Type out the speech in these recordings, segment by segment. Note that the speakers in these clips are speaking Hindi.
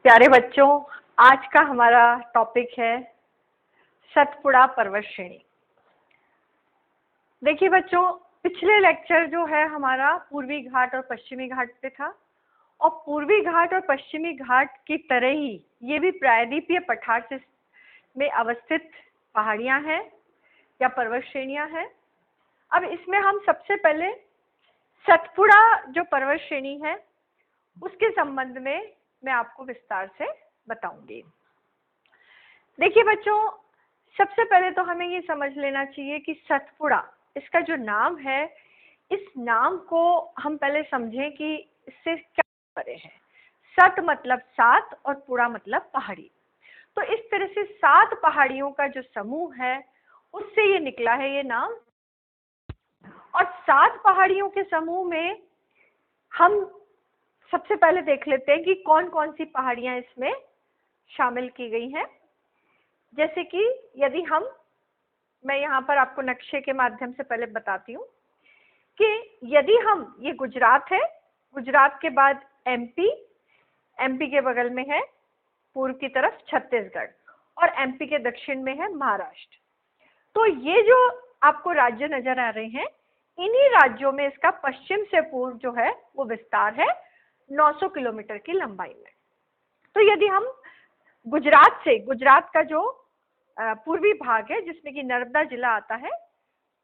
प्यारे बच्चों, आज का हमारा टॉपिक है सतपुड़ा पर्वत श्रेणी। देखिए बच्चों, पिछले लेक्चर जो है हमारा पूर्वी घाट और पश्चिमी घाट पे था, और पूर्वी घाट और पश्चिमी घाट की तरह ही ये भी प्रायद्वीपीय पठार में अवस्थित पहाड़ियां हैं या पर्वत श्रेणियां हैं। अब इसमें हम सबसे पहले सतपुड़ा जो पर्वत श्रेणी है उसके संबंध में मैं आपको विस्तार से बताऊंगी। देखिए बच्चों, सबसे पहले तो हमें ये समझ लेना चाहिए कि सतपुड़ा, इसका जो नाम है, इस नाम को हम पहले समझें कि इससे क्या परे है। सत मतलब सात और पुड़ा मतलब पहाड़ी। तो इस तरह से 7 पहाड़ियों का जो समूह है उससे ये निकला है ये नाम। और 7 पहाड़ियों के समूह में हम सबसे पहले देख लेते हैं कि कौन कौन सी पहाड़ियां इसमें शामिल की गई हैं। जैसे कि यदि मैं यहाँ पर आपको नक्शे के माध्यम से पहले बताती हूँ कि यदि ये गुजरात है, गुजरात के बाद एमपी के बगल में है पूर्व की तरफ छत्तीसगढ़, और एमपी के दक्षिण में है महाराष्ट्र। तो ये जो आपको राज्य नजर आ रहे हैं, इन्हीं राज्यों में इसका पश्चिम से पूर्व जो है वो विस्तार है 900 किलोमीटर की लंबाई में। तो यदि हम गुजरात का जो पूर्वी भाग है जिसमें कि नर्मदा जिला आता है,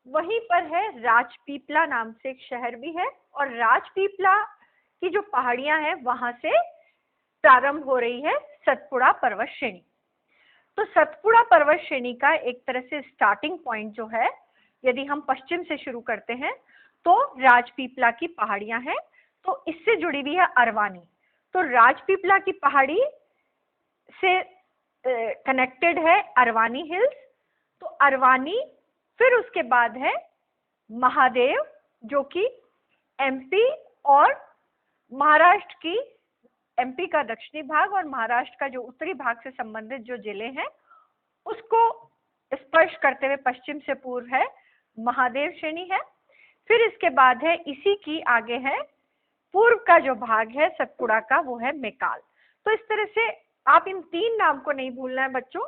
वहीं पर है राजपीपला नाम से एक शहर भी है, और राजपीपला की जो पहाड़ियां हैं वहां से प्रारंभ हो रही है सतपुड़ा पर्वत श्रेणी। तो सतपुड़ा पर्वत श्रेणी का एक तरह से स्टार्टिंग पॉइंट जो है, यदि हम पश्चिम से शुरू करते हैं तो राजपीपला की पहाड़ियां हैं, तो इससे जुड़ी हुई है अरवानी। तो राजपीपला की पहाड़ी से कनेक्टेड है अरवानी हिल्स। तो अरवानी, फिर उसके बाद है महादेव जो कि एमपी और महाराष्ट्र की, एमपी का दक्षिणी भाग और महाराष्ट्र का जो उत्तरी भाग से संबंधित जो जिले हैं उसको स्पर्श करते हुए पश्चिम से पूर्व है महादेव श्रेणी है। फिर इसके बाद है, इसी की आगे है पूर्व का जो भाग है सतपुड़ा का, वो है मेकाल। तो इस तरह से आप इन 3 नाम को नहीं भूलना है बच्चों।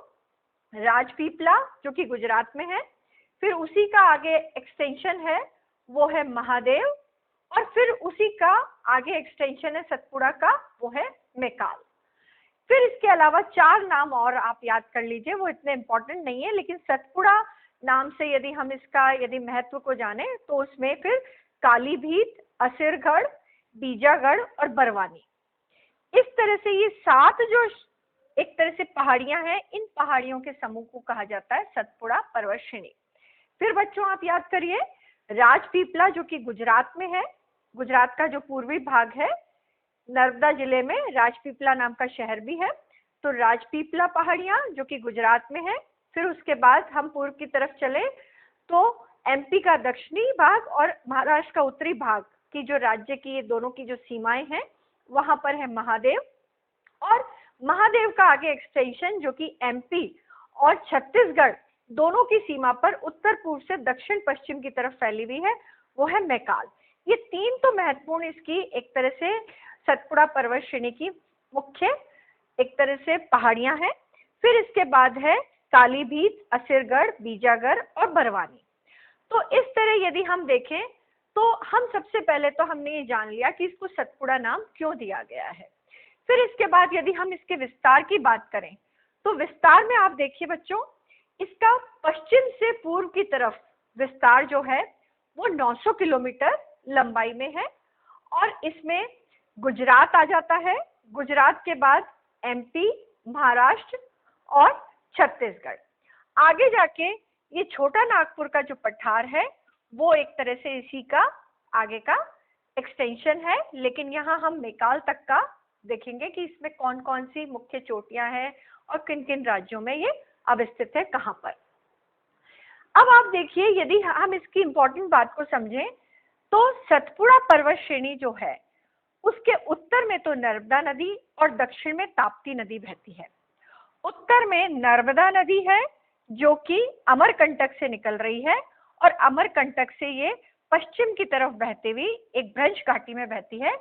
राजपीपला जो कि गुजरात में है, फिर उसी का आगे एक्सटेंशन है वो है महादेव, और फिर उसी का आगे एक्सटेंशन है सतपुड़ा का, वो है मेकाल। फिर इसके अलावा 4 नाम और आप याद कर लीजिए, वो इतने इंपॉर्टेंट नहीं है, लेकिन सतपुड़ा नाम से यदि हम इसका महत्व को जाने तो उसमें फिर कालीभीत, असिरगढ़, बीजागढ़ और बरवानी, इस तरह से ये 7 जो एक तरह से पहाड़ियां हैं, इन पहाड़ियों के समूह को कहा जाता है सतपुड़ा पर्वत श्रेणी। फिर बच्चों आप याद करिए, राजपीपला जो कि गुजरात में है, गुजरात का जो पूर्वी भाग है, नर्मदा जिले में राजपीपला नाम का शहर भी है। तो राजपीपला पहाड़ियां जो कि गुजरात में है। फिर उसके बाद हम पूर्व की तरफ चले तो एमपी का दक्षिणी भाग और महाराष्ट्र का उत्तरी भाग की जो राज्य की ये दोनों की जो सीमाएं हैं, वहां पर है महादेव, और महादेव का आगे एक्सटेंशन जो कि एमपी और छत्तीसगढ़ दोनों की सीमा पर उत्तर पूर्व से दक्षिण पश्चिम की तरफ फैली हुई है, वो है मेकाल। ये 3 तो महत्वपूर्ण इसकी एक तरह से सतपुड़ा पर्वत श्रेणी की मुख्य एक तरह से पहाड़ियां हैं। फिर इसके बाद है कालीभीत, असिरगढ़, बीजागढ़ और बरवानी। तो इस तरह यदि हम देखें तो हम सबसे पहले तो हमने ये जान लिया कि इसको सतपुड़ा नाम क्यों दिया गया है। फिर इसके बाद यदि हम इसके विस्तार की बात करें तो विस्तार में आप देखिए बच्चों, इसका पश्चिम से पूर्व की तरफ विस्तार जो है वो 900 किलोमीटर लंबाई में है, और इसमें गुजरात आ जाता है, गुजरात के बाद एमपी, महाराष्ट्र और छत्तीसगढ़। आगे जाके ये छोटा नागपुर का जो पठार है वो एक तरह से इसी का आगे का एक्सटेंशन है, लेकिन यहाँ हम मेकाल तक का देखेंगे कि इसमें कौन कौन सी मुख्य चोटियां हैं और किन किन राज्यों में ये अवस्थित है, कहां पर। अब आप देखिए, यदि हम इसकी इंपॉर्टेंट बात को समझें तो सतपुड़ा पर्वत श्रेणी जो है उसके उत्तर में तो नर्मदा नदी और दक्षिण में ताप्ती नदी बहती है। उत्तर में नर्मदा नदी है जो कि अमरकंटक से निकल रही है, और अमरकंटक से ये पश्चिम की तरफ बहती हुई एक भ्रंश घाटी में बहती है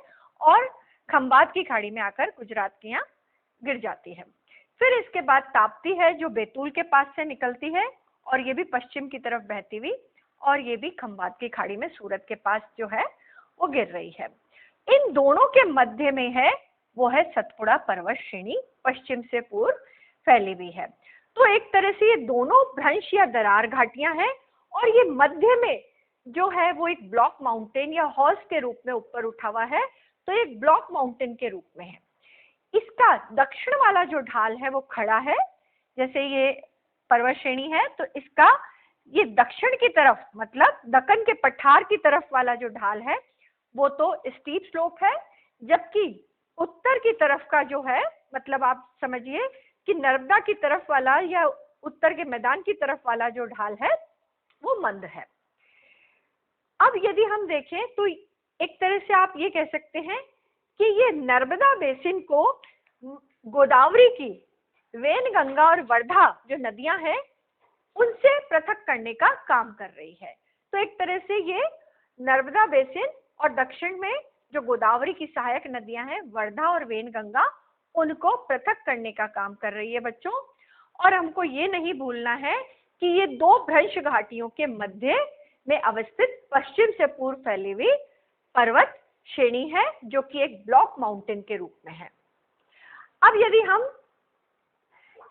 और खंबात की खाड़ी में आकर गुजरात के यहाँ गिर जाती है। फिर इसके बाद ताप्ती है जो बैतूल के पास से निकलती है और ये भी पश्चिम की तरफ बहती हुई, और ये भी खंभात की खाड़ी में सूरत के पास जो है वो गिर रही है। इन दोनों के मध्य में है वो है सतपुड़ा पर्वत श्रेणी, पश्चिम से पूर्व फैली हुई है। तो एक तरह से ये दोनों भ्रंश या दरार घाटियां हैं, और ये मध्य में जो है वो एक ब्लॉक माउंटेन या हॉर्स के रूप में ऊपर उठा हुआ है, तो एक ब्लॉक माउंटेन के रूप में है। इसका दक्षिण वाला जो ढाल है वो खड़ा है, जैसे ये पर्वत श्रेणी है तो इसका ये दक्षिण की तरफ मतलब दक्कन के पठार की तरफ वाला जो ढाल है वो तो स्टीप स्लोप है, जबकि उत्तर की तरफ का जो है मतलब आप समझिए कि नर्मदा की तरफ वाला या उत्तर के मैदान की तरफ वाला जो ढाल है वो मंद है। अब यदि हम देखें तो एक तरह से आप ये कह सकते हैं कि ये नर्मदा बेसिन को गोदावरी की वेनगंगा और वर्धा जो नदियां हैं उनसे पृथक करने का काम कर रही है। तो एक तरह से ये नर्मदा बेसिन और दक्षिण में जो गोदावरी की सहायक नदियां हैं वर्धा और वेनगंगा, उनको पृथक करने का काम कर रही है बच्चों। और हमको ये नहीं भूलना है कि ये दो भ्रंश घाटियों के मध्य में अवस्थित पश्चिम से पूर्व फैली हुई पर्वत श्रेणी है जो कि एक ब्लॉक माउंटेन के रूप में है। अब यदि हम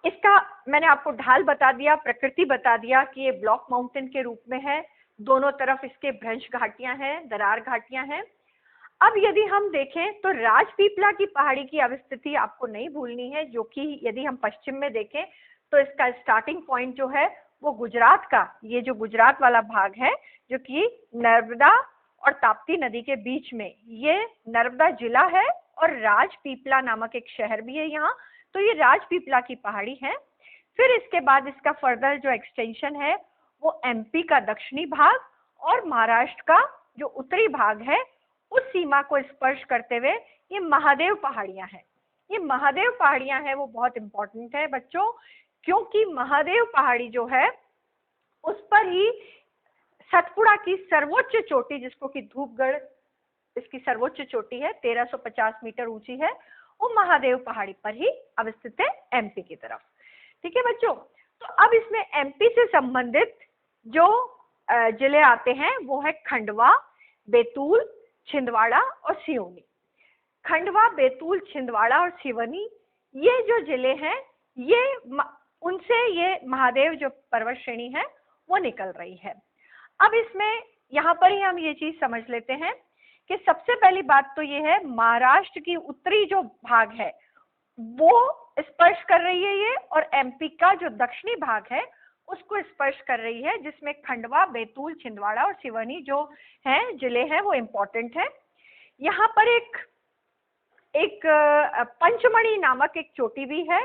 इसका, मैंने आपको ढाल बता दिया, प्रकृति बता दिया कि ये ब्लॉक माउंटेन के रूप में है, दोनों तरफ इसके भ्रंश घाटियां हैं, दरार घाटियां हैं। अब यदि हम देखें तो राजपीपला की पहाड़ी की अवस्थिति आपको नहीं भूलनी है, जो कि यदि हम पश्चिम में देखें तो इसका स्टार्टिंग पॉइंट जो है वो गुजरात का, ये जो गुजरात वाला भाग है जो कि नर्मदा और ताप्ती नदी के बीच में, ये नर्मदा जिला है और राजपीपला नामक एक शहर भी है यहाँ, तो ये राजपीपला की पहाड़ी है। फिर इसके बाद इसका फर्दर जो एक्सटेंशन है वो एमपी का दक्षिणी भाग और महाराष्ट्र का जो उत्तरी भाग है उस सीमा को स्पर्श करते हुए ये महादेव पहाड़ियां हैं। ये महादेव पहाड़ियां हैं वो बहुत इंपॉर्टेंट है बच्चों, क्योंकि महादेव पहाड़ी जो है उस पर ही सतपुड़ा की सर्वोच्च चोटी, जिसको कि धूपगढ़ इसकी सर्वोच्च चोटी है, 1350 मीटर ऊंची है, वो महादेव पहाड़ी पर ही अवस्थित है एमपी की तरफ। ठीक है बच्चों, तो अब इसमें एमपी से संबंधित जो जिले आते हैं वो है खंडवा, बैतूल, छिंदवाड़ा और सिवनी। खंडवा, बैतूल, छिंदवाड़ा और सिवनी ये जो जिले हैं ये उनसे ये महादेव जो पर्वत श्रेणी है वो निकल रही है। अब इसमें यहाँ पर ही हम ये चीज समझ लेते हैं कि सबसे पहली बात तो ये है महाराष्ट्र की उत्तरी जो भाग है वो स्पर्श कर रही है ये, और एमपी का जो दक्षिणी भाग है उसको स्पर्श कर रही है, जिसमें खंडवा, बैतूल, छिंदवाड़ा और सिवनी जो हैं जिले हैं वो इम्पोर्टेंट है। यहाँ पर एक पंचमढ़ी नामक एक चोटी भी है।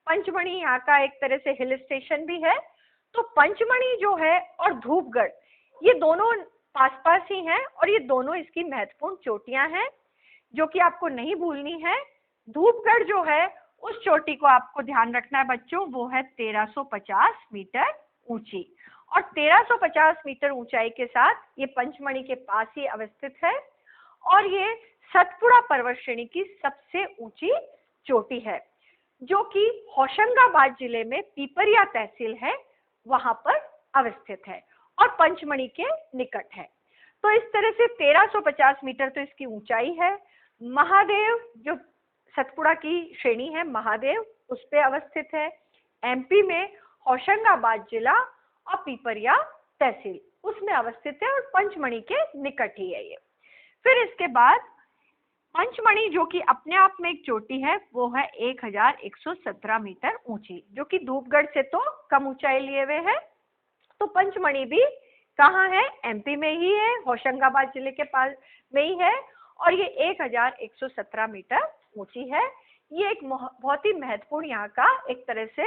पंचमढ़ी यहाँ का एक तरह से हिल स्टेशन भी है। तो पंचमढ़ी जो है और धूपगढ़ ये दोनों पास पास ही हैं और ये दोनों इसकी महत्वपूर्ण चोटियां हैं जो कि आपको नहीं भूलनी है। धूपगढ़ जो है उस चोटी को आपको ध्यान रखना है बच्चों, वो है 1350 मीटर ऊंची, और 1350 मीटर ऊंचाई के साथ ये पंचमढ़ी के पास ही अवस्थित है, और ये सतपुड़ा पर्वत श्रेणी की सबसे ऊंची चोटी है जो कि होशंगाबाद जिले में पीपरिया तहसील है वहां पर अवस्थित है और पंचमढ़ी के निकट है। तो इस तरह से 1350 मीटर तो इसकी ऊंचाई है। महादेव जो सतपुड़ा की श्रेणी है, महादेव उस पे अवस्थित है। एमपी में होशंगाबाद जिला और पीपरिया तहसील उसमें अवस्थित है और पंचमढ़ी के निकट ही है ये। फिर इसके बाद पंचमढ़ी जो कि अपने आप में एक चोटी है वो है 1117 मीटर ऊंची, जो कि धूपगढ़ से तो कम ऊंचाई लिए हुए है। तो पंचमढ़ी भी कहाँ है? एमपी में ही है, होशंगाबाद जिले के पास में ही है, और ये 1117 मीटर ऊंची है। ये एक बहुत ही महत्वपूर्ण यहाँ का एक तरह से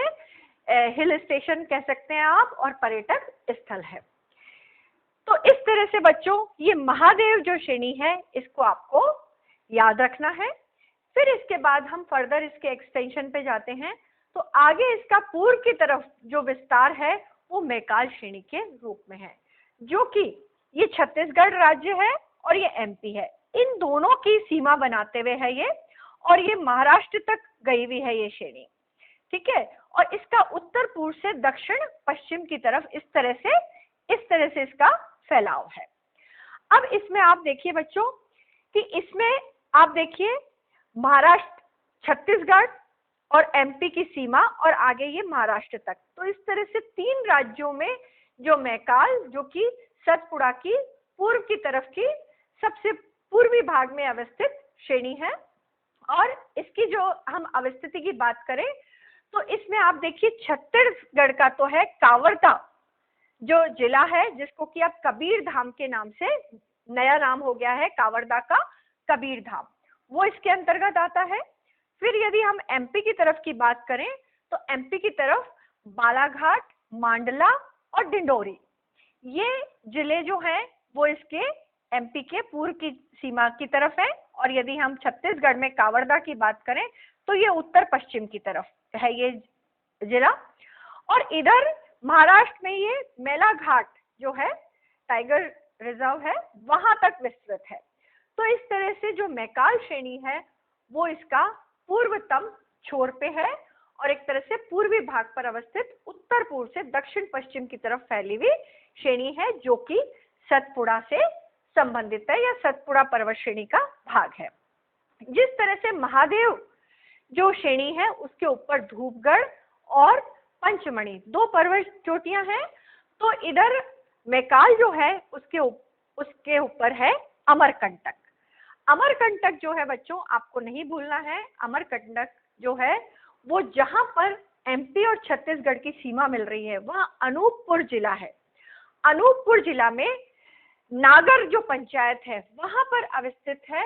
हिल स्टेशन कह सकते हैं आप, और पर्यटक स्थल है। तो इस तरह से बच्चों ये महादेव जो श्रेणी है इसको आपको याद रखना है। फिर इसके बाद हम फर्दर इसके एक्सटेंशन पे जाते हैं। तो आगे इसका पूर्व की तरफ जो विस्तार है वो मैकाल श्रेणी के रूप में है, जो कि ये छत्तीसगढ़ राज्य है और ये एमपी है। इन दोनों की सीमा बनाते हुए है ये, और ये महाराष्ट्र तक गई हुई है ये श्रेणी, ठीक है। और इसका उत्तर पूर्व से दक्षिण पश्चिम की तरफ इस तरह से इसका फैलाव है। अब इसमें आप देखिए बच्चों कि इसमें आप देखिए महाराष्ट्र, छत्तीसगढ़ और एमपी की सीमा और आगे ये महाराष्ट्र तक। तो इस तरह से 3 राज्यों में जो मैकाल, जो कि सतपुड़ा की पूर्व की तरफ की सबसे पूर्वी भाग में अवस्थित श्रेणी है। और इसकी जो हम अवस्थिति की बात करें तो इसमें आप देखिए छत्तीसगढ़ का तो है कांवरता जो जिला है, जिसको कि अब कबीर धाम के नाम से नया नाम हो गया है, कांवरदा का कबीर धाम, वो इसके अंतर्गत आता है। फिर यदि हम एमपी की तरफ की बात करें तो एमपी की तरफ बालाघाट, मांडला और डिंडोरी, ये जिले जो हैं वो इसके एमपी के पूर्व की सीमा की तरफ है। और यदि हम छत्तीसगढ़ में कांवरदा की बात करें तो ये उत्तर पश्चिम की तरफ है ये जिला। और इधर महाराष्ट्र में ये मेलाघाट जो है टाइगर रिजर्व है, वहां तक विस्तृत है। तो इस तरह से जो मैकाल श्रेणी है वो इसका पूर्वतम छोर पे है और एक तरह से पूर्वी भाग पर अवस्थित उत्तर पूर्व से दक्षिण पश्चिम की तरफ फैली हुई श्रेणी है, जो कि सतपुड़ा से संबंधित है या सतपुड़ा पर्वत श्रेणी का भाग है। जिस तरह से महादेव जो श्रेणी है उसके ऊपर धूपगढ़ और पंचमढ़ी 2 पर्वत चोटियां हैं, तो इधर मैकाल जो है उसके ऊपर है अमरकंटक। अमरकंटक जो है बच्चों आपको नहीं भूलना है, अमरकंटक जो है वो जहां पर एमपी और छत्तीसगढ़ की सीमा मिल रही है वहां अनूपपुर जिला है। अनूपपुर जिला में नागर जो पंचायत है वहां पर अवस्थित है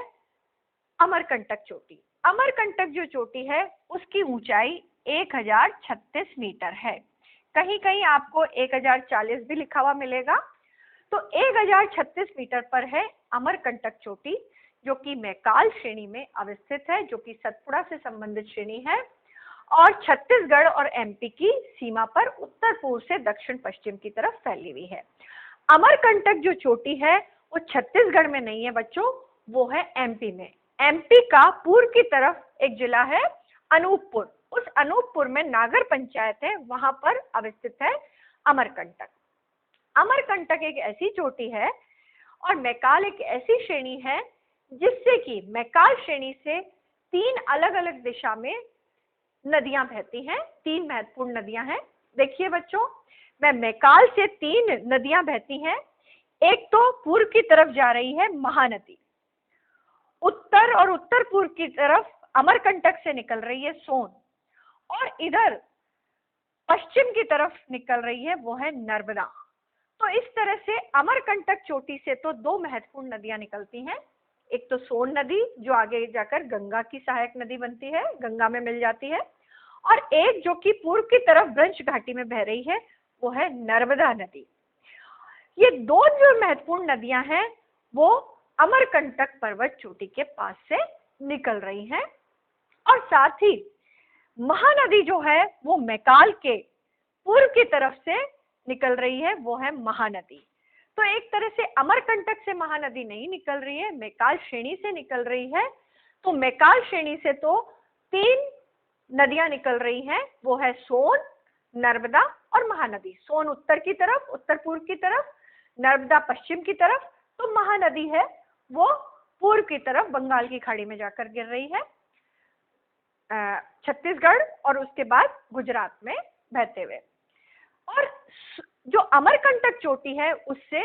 अमरकंटक चोटी। अमरकंटक जो चोटी है उसकी ऊंचाई 1036 मीटर है, कहीं कहीं आपको 1040 भी लिखा हुआ मिलेगा। तो 1036 मीटर पर है अमरकंटक चोटी, जो कि मैकाल श्रेणी में अवस्थित है, जो कि सतपुड़ा से संबंधित श्रेणी है और छत्तीसगढ़ और एमपी की सीमा पर उत्तर पूर्व से दक्षिण पश्चिम की तरफ फैली हुई है। अमरकंटक जो चोटी है वो छत्तीसगढ़ में नहीं है बच्चों, वो है एमपी में। एमपी का पूर्व की तरफ एक जिला है अनूपपुर, उस अनूपपुर में नागर पंचायत है, वहां पर अवस्थित है अमरकंटक। अमरकंटक एक ऐसी चोटी है और मैकाल एक ऐसी श्रेणी है जिससे कि मैकाल श्रेणी से 3 अलग अलग दिशा में नदियां बहती हैं, 3 महत्वपूर्ण नदियां हैं। देखिए बच्चों, मैं मैकाल से 3 नदियां बहती हैं। एक तो पूर्व की तरफ जा रही है महानदी, उत्तर और उत्तर पूर्व की तरफ अमरकंटक से निकल रही है सोन, और इधर पश्चिम की तरफ निकल रही है वो है नर्मदा। तो इस तरह से अमरकंटक चोटी से तो 2 महत्वपूर्ण नदियां निकलती हैं, एक तो सोन नदी जो आगे जाकर गंगा की सहायक नदी बनती है, गंगा में मिल जाती है, और एक जो कि पूर्व की तरफ ब्रज घाटी में बह रही है वो है नर्मदा नदी। ये 2 जो महत्वपूर्ण नदियां हैं वो अमरकंटक पर्वत चोटी के पास से निकल रही हैं, और साथ ही महानदी जो है वो मैकाल के पूर्व की तरफ से निकल रही है, वो है महानदी। तो एक तरह से अमरकंटक से महानदी नहीं निकल रही है, मैकाल श्रेणी से निकल रही है। तो मैकाल श्रेणी से तो 3 नदियां निकल रही हैं, वो है सोन, नर्मदा और महानदी। सोन उत्तर की तरफ, उत्तर पूर्व की तरफ, नर्मदा पश्चिम की तरफ, तो महानदी है वो पूर्व की तरफ बंगाल की खाड़ी में जाकर गिर रही है छत्तीसगढ़ और उसके बाद गुजरात में बहते हुए। और जो अमरकंटक चोटी है उससे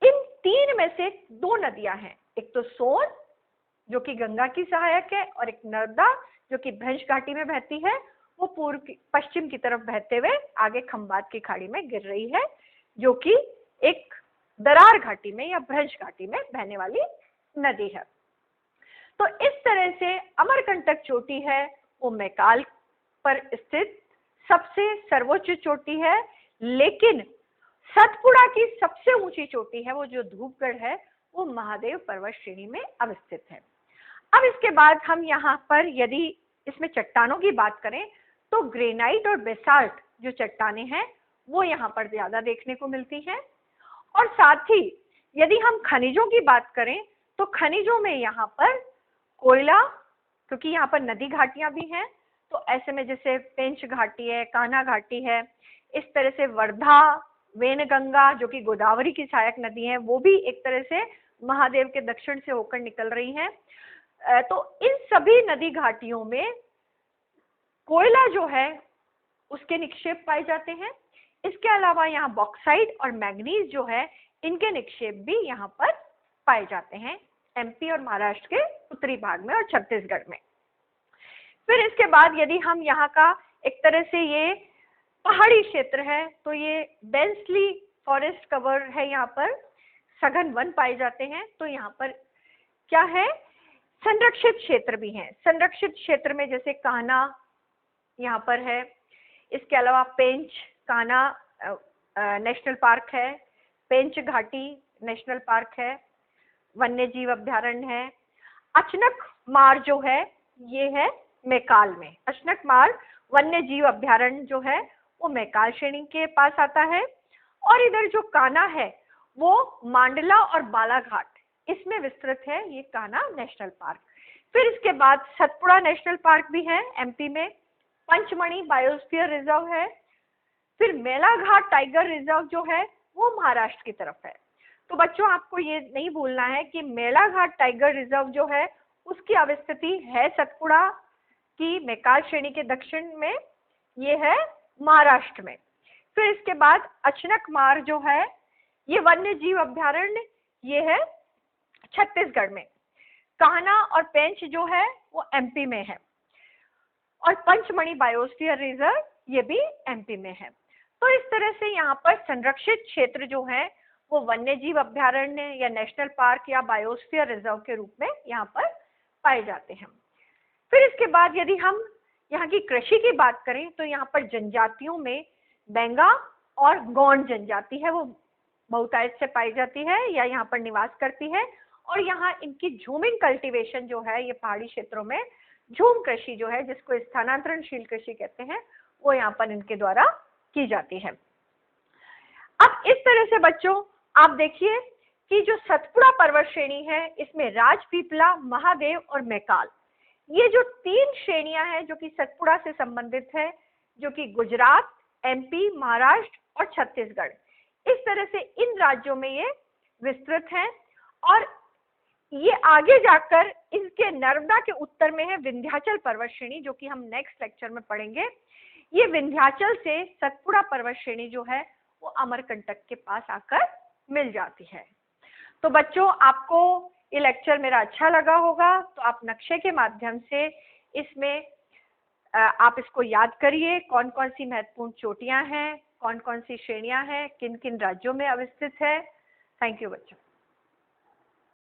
इन 3 में से 2 नदियां हैं, एक तो सोन जो कि गंगा की सहायक है और एक नर्मदा जो कि भ्रंश घाटी में बहती है, वो पूर्व की पश्चिम की तरफ बहते हुए आगे खंबात की खाड़ी में गिर रही है, जो कि एक दरार घाटी में या भ्रंश घाटी में बहने वाली नदी है। तो इस तरह से अमरकंटक चोटी है वो मैकाल पर स्थित सबसे सर्वोच्च चोटी है, लेकिन सतपुड़ा की सबसे ऊंची चोटी है वो जो धूपगढ़ है वो महादेव पर्वत श्रेणी में अवस्थित है। अब इसके बाद हम यहाँ पर यदि इसमें चट्टानों की बात करें तो ग्रेनाइट और बेसाल्ट जो चट्टानें हैं वो यहाँ पर ज्यादा देखने को मिलती हैं, और साथ ही यदि हम खनिजों की बात करें तो खनिजों में यहाँ पर कोयला, क्योंकि यहाँ पर नदी घाटियां भी हैं। तो ऐसे में जैसे पेंच घाटी है, कान्हा घाटी है, इस तरह से वर्धा, वेनगंगा जो कि गोदावरी की सहायक नदी है, वो भी एक तरह से महादेव के दक्षिण से होकर निकल रही हैं। तो इन सभी नदी घाटियों में कोयला जो है उसके निक्षेप पाए जाते हैं। इसके अलावा यहाँ बॉक्साइट और मैग्नीज जो है इनके निक्षेप भी यहाँ पर पाए जाते हैं, एमपी और महाराष्ट्र के उत्तरी भाग में और छत्तीसगढ़ में। फिर इसके बाद यदि हम यहाँ का एक तरह से ये पहाड़ी क्षेत्र है, तो ये डेंसली फॉरेस्ट कवर है, यहाँ पर सघन वन पाए जाते हैं। तो यहाँ पर क्या है, संरक्षित क्षेत्र भी हैं। संरक्षित क्षेत्र में जैसे कान्हा यहाँ पर है, इसके अलावा पेंच कान्हा नेशनल पार्क है, पेंच घाटी नेशनल पार्क है, वन्य जीव अभ्यारण्य है। अचनक मार जो है ये है मैकाल में। अचनक मार वन्य जीव अभ्यारण्य जो है वो मैकाल श्रेणी के पास आता है। और इधर जो कान्हा है वो मांडला और बालाघाट इसमें विस्तृत है, ये कान्हा नेशनल पार्क। फिर इसके बाद सतपुड़ा नेशनल पार्क भी है एमपी में, पंचमढ़ी बायोस्फीयर रिजर्व है। फिर मेलाघाट टाइगर रिजर्व जो है वो महाराष्ट्र की तरफ है। तो बच्चों आपको ये नहीं भूलना है कि मेलाघाट टाइगर रिजर्व जो है उसकी अवस्थिति है सतपुड़ा की मैकाल श्रेणी के दक्षिण में, ये है महाराष्ट्र में। फिर इसके बाद अचनकमार जो है ये वन्य जीव अभ्यारण्य, ये है छत्तीसगढ़ में। कान्हा और पेंच जो है वो एमपी में है, और पंचमढ़ी बायोस्फीयर रिजर्व ये भी एमपी में है। तो इस तरह से यहाँ पर संरक्षित क्षेत्र जो है वो वन्य जीव अभ्यारण्य या नेशनल पार्क या बायोस्फीयर रिजर्व के रूप में यहाँ पर पाए जाते हैं। फिर इसके बाद यदि हम यहाँ की कृषि की बात करें तो यहाँ पर जनजातियों में बेंगा और गौंड जनजाति है, वो बहुतायत से पाई जाती है या यहाँ पर निवास करती है। और यहाँ इनकी झूमिंग कल्टीवेशन जो है, ये पहाड़ी क्षेत्रों में झूम कृषि जो है जिसको स्थानांतरणशील कृषि कहते हैं, वो यहाँ पर इनके द्वारा की जाती है। अब इस तरह से बच्चों आप देखिए कि जो सतपुड़ा पर्वत श्रेणी है इसमें राजपीपला, महादेव और मैकाल, ये जो 3 श्रेणियां हैं जो कि सतपुड़ा से संबंधित है, जो कि गुजरात, एमपी, महाराष्ट्र और छत्तीसगढ़, इस तरह से इन राज्यों में ये विस्तृत है। और ये आगे जाकर इसके नर्मदा के उत्तर में है विंध्याचल पर्वत श्रेणी, जो कि हम नेक्स्ट लेक्चर में पढ़ेंगे। ये विंध्याचल से सतपुड़ा पर्वत श्रेणी जो है वो अमरकंटक के पास आकर मिल जाती है। तो बच्चों आपको ये लेक्चर मेरा अच्छा लगा होगा, तो आप नक्शे के माध्यम से इसमें आप इसको याद करिए, कौन कौन सी महत्वपूर्ण चोटियां हैं, कौन कौन सी श्रेणियां हैं, किन किन राज्यों में अवस्थित है। थैंक यू बच्चों।